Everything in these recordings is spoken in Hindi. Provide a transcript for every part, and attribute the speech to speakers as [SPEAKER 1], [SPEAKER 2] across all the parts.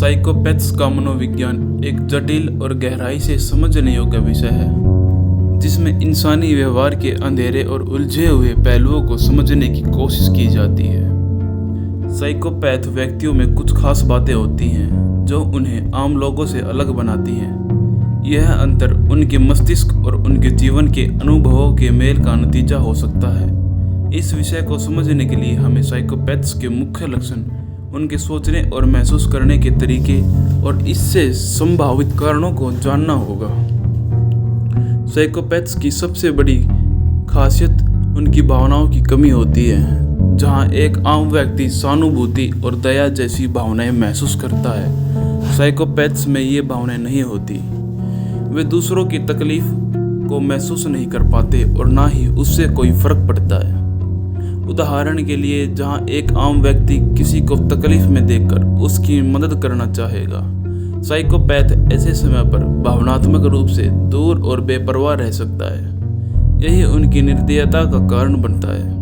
[SPEAKER 1] साइकोपैथ्स का मनोविज्ञान एक जटिल और गहराई से समझने योग्य विषय है, जिसमें इंसानी व्यवहार के अंधेरे और उलझे हुए पहलुओं को समझने की कोशिश की जाती है। साइकोपैथ व्यक्तियों में कुछ खास बातें होती हैं जो उन्हें आम लोगों से अलग बनाती हैं। यह अंतर उनके मस्तिष्क और उनके जीवन के अनुभवों के मेल का नतीजा हो सकता है। इस विषय को समझने के लिए हमें साइकोपैथ्स के मुख्य लक्षण, उनके सोचने और महसूस करने के तरीके और इससे संभावित कारणों को जानना होगा। साइकोपैथ्स की सबसे बड़ी खासियत उनकी भावनाओं की कमी होती है। जहां एक आम व्यक्ति सहानुभूति और दया जैसी भावनाएं महसूस करता है, साइकोपैथ्स में ये भावनाएं नहीं होती। वे दूसरों की तकलीफ को महसूस नहीं कर पाते और ना ही उससे कोई फर्क पड़ता है। उदाहरण के लिए, जहां एक आम व्यक्ति किसी को तकलीफ में देखकर उसकी मदद करना चाहेगा, साइकोपैथ ऐसे समय पर भावनात्मक रूप से दूर और बेपरवाह रह सकता है। यही उनकी निर्दयता का कारण बनता है।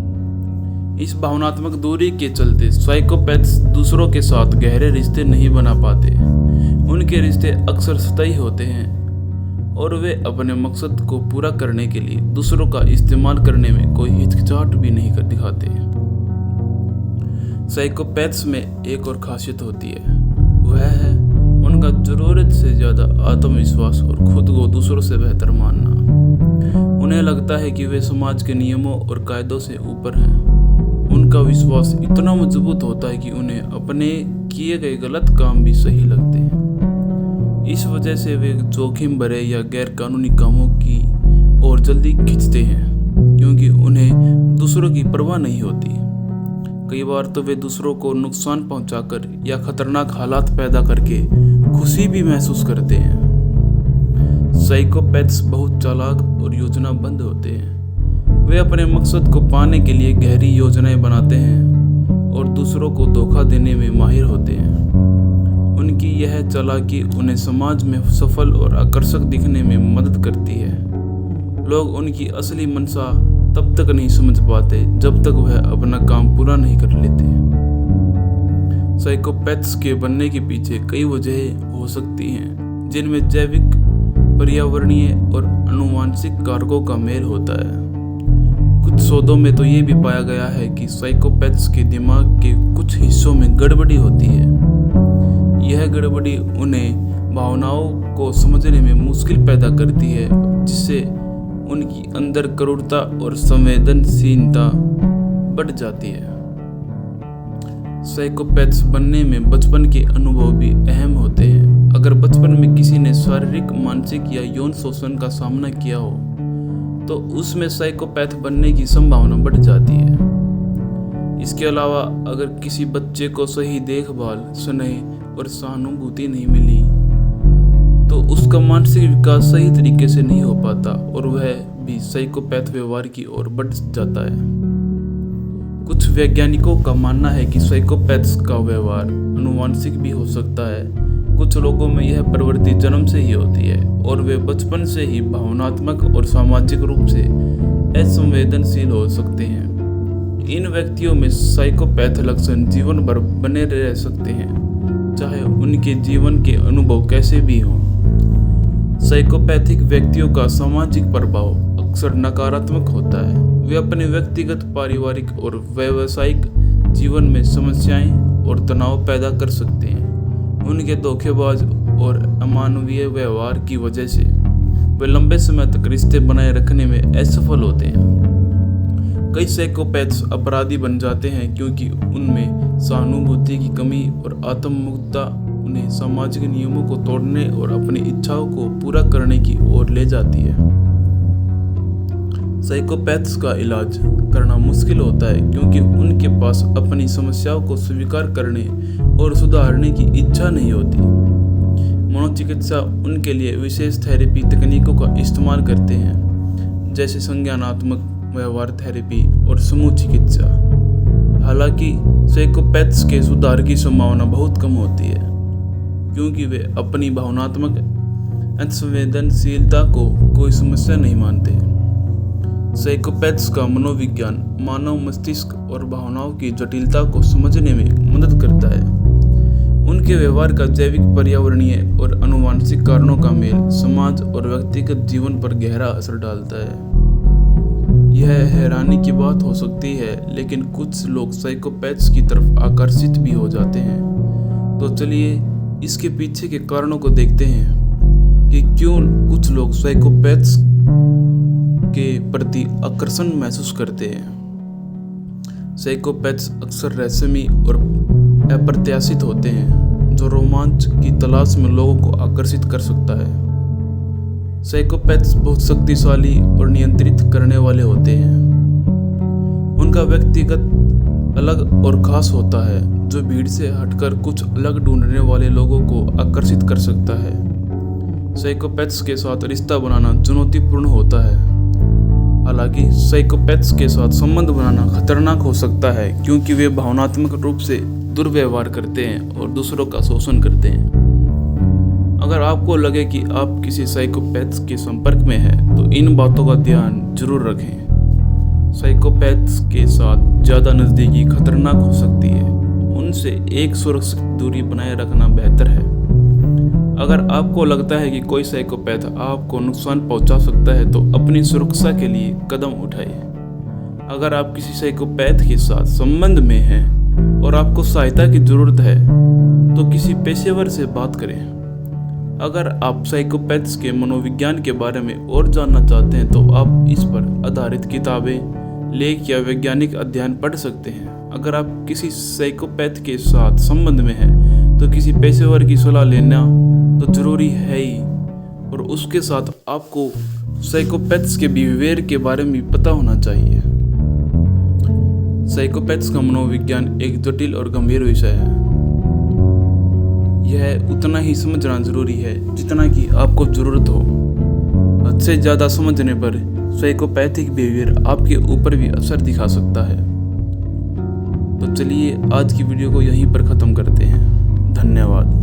[SPEAKER 1] इस भावनात्मक दूरी के चलते साइकोपैथ्स दूसरों के साथ गहरे रिश्ते नहीं बना पाते। उनके रिश्ते अक्सर सतही होते हैं और वे अपने मकसद को पूरा करने के लिए दूसरों का इस्तेमाल करने में कोई हिचकिचाहट भी नहीं दिखाते। साइकोपैथ्स में एक और खासियत होती है, वह है उनका जरूरत से ज़्यादा आत्मविश्वास और खुद को दूसरों से बेहतर मानना। उन्हें लगता है कि वे समाज के नियमों और कायदों से ऊपर हैं। उनका विश्वास इतना मजबूत होता है कि उन्हें अपने किए गए गलत काम भी सही लगते हैं। इस वजह से वे जोखिम भरे या गैर कानूनी कामों की ओर जल्दी खिंचते हैं, क्योंकि उन्हें दूसरों की परवाह नहीं होती। कई बार तो वे दूसरों को नुकसान पहुंचाकर या खतरनाक हालात पैदा करके खुशी भी महसूस करते हैं। साइकोपैथ्स बहुत चालाक और योजनाबद्ध होते हैं। वे अपने मकसद को पाने के लिए गहरी योजनाएं बनाते हैं और दूसरों को धोखा देने में माहिर होते हैं। उनकी यह चालाकी उन्हें समाज में सफल और आकर्षक दिखने में मदद करती है। लोग उनकी असली मंशा तब तक नहीं समझ पाते जब तक वह अपना काम पूरा नहीं कर लेते। साइकोपैथ्स के बनने के पीछे कई वजहें हो सकती हैं, जिनमें जैविक, पर्यावरणीय और आनुवंशिक कारकों का मेल होता है। कुछ शोधों में तो ये भी पाया गया है कि साइकोपैथ्स के दिमाग के कुछ हिस्सों में गड़बड़ी होती है। यह गड़बड़ी उन्हें भावनाओं को समझने में मुश्किल पैदा करती है, जिससे उनकी अंदर क्रूरता और संवेदनशीलता बढ़ जाती है। साइकोपैथ्स बनने में बचपन के अनुभव भी अहम होते हैं। अगर बचपन में किसी ने शारीरिक, मानसिक या यौन शोषण का सामना किया हो, तो उसमें साइकोपैथ बनने की संभावना बढ़ जाती है। इसके अलावा अगर किसी बच्चे को सही देखभाल, स्नेह और सहानुभूति नहीं मिली, तो उसका मानसिक विकास सही तरीके से नहीं हो पाता और वह भी साइकोपैथ व्यवहार की ओर बढ़ जाता है। कुछ वैज्ञानिकों का मानना है कि साइकोपैथ्स का व्यवहार आनुवंशिक भी हो सकता है। कुछ लोगों में यह प्रवृत्ति जन्म से ही होती है और वे बचपन से ही भावनात्मक और सामाजिक रूप से असंवेदनशील हो सकते हैं। इन व्यक्तियों में साइकोपैथ लक्षण जीवन भर बने रह सकते हैं, चाहे उनके जीवन के अनुभव कैसे भी हों। साइकोपैथिक व्यक्तियों का सामाजिक प्रभाव अक्सर नकारात्मक होता है। वे अपने व्यक्तिगत, पारिवारिक और व्यावसायिक जीवन में समस्याएं और तनाव पैदा कर सकते हैं। उनके धोखेबाज और अमानवीय व्यवहार की वजह से वे लंबे समय तक रिश्ते बनाए रखने में असफल होते हैं। कई साइकोपैथ्स अपराधी बन जाते हैं क्योंकि उनमें सहानुभूति की कमी और आत्ममुक्तता उन्हें सामाजिक नियमों को तोड़ने और अपनी इच्छाओं को पूरा करने की ओर ले जाती है। साइकोपैथ्स का इलाज करना मुश्किल होता है क्योंकि उनके पास अपनी समस्याओं को स्वीकार करने और सुधारने की इच्छा नहीं होती। मनोचिकित्सा उनके लिए विशेष थेरेपी तकनीकों का इस्तेमाल करते हैं, जैसे संज्ञानात्मक व्यवहार थेरेपी और समूह चिकित्सा। हालांकि साइकोपैथ्स के सुधार की संभावना बहुत कम होती है, क्योंकि वे अपनी भावनात्मक असंवेदनशीलता को कोई समस्या नहीं मानते। साइकोपैथ्स का मनोविज्ञान मानव मस्तिष्क और भावनाओं की जटिलता को समझने में मदद करता है। उनके व्यवहार का जैविक, पर्यावरणीय और आनुवंशिक कारणों का मेल समाज और व्यक्तिगत जीवन पर गहरा असर डालता है। यह हैरानी की बात हो सकती है, लेकिन कुछ लोग साइकोपैथ्स की तरफ आकर्षित भी हो जाते हैं। तो चलिए इसके पीछे के कारणों को देखते हैं कि क्यों कुछ लोग साइकोपैथ्स के प्रति आकर्षण महसूस करते हैं। साइकोपैथ्स अक्सर रहस्यमयी और अप्रत्याशित होते हैं, जो रोमांच की तलाश में लोगों को आकर्षित कर सकता है। साइकोपैथ्स बहुत शक्तिशाली और नियंत्रित करने वाले होते हैं। उनका व्यक्तिगत अलग और खास होता है, जो भीड़ से हटकर कुछ अलग ढूंढने वाले लोगों को आकर्षित कर सकता है। साइकोपैथ्स के साथ रिश्ता बनाना चुनौतीपूर्ण होता है। हालांकि साइकोपैथ्स के साथ संबंध बनाना खतरनाक हो सकता है, क्योंकि वे भावनात्मक रूप से दुर्व्यवहार करते हैं और दूसरों का शोषण करते हैं। अगर आपको लगे कि आप किसी साइकोपैथ्स के संपर्क में हैं, तो इन बातों का ध्यान जरूर रखें। साइकोपैथ्स के साथ ज़्यादा नज़दीकी खतरनाक हो सकती है। उनसे एक सुरक्षित दूरी बनाए रखना बेहतर है। अगर आपको लगता है कि कोई साइकोपैथ आपको नुकसान पहुंचा सकता है, तो अपनी सुरक्षा के लिए कदम उठाइए। अगर आप किसी साइकोपैथ के साथ संबंध में हैं और आपको सहायता की ज़रूरत है, तो किसी पेशेवर से बात करें। अगर आप साइकोपैथ्स के मनोविज्ञान के बारे में और जानना चाहते हैं, तो आप इस पर आधारित किताबें, लेख या वैज्ञानिक अध्ययन पढ़ सकते हैं। अगर आप किसी साइकोपैथ के साथ संबंध में हैं, तो किसी पेशेवर की सलाह लेना तो जरूरी है ही, और उसके साथ आपको साइकोपैथ्स के बिहेवियर के बारे में भी पता होना चाहिए। साइकोपैथ्स का मनोविज्ञान एक जटिल और गंभीर विषय है। यह उतना ही समझना जरूरी है जितना कि आपको जरूरत हो। हद से ज़्यादा समझने पर साइकोपैथिक बिहेवियर आपके ऊपर भी असर दिखा सकता है। तो चलिए आज की वीडियो को यहीं पर ख़त्म करते हैं। धन्यवाद।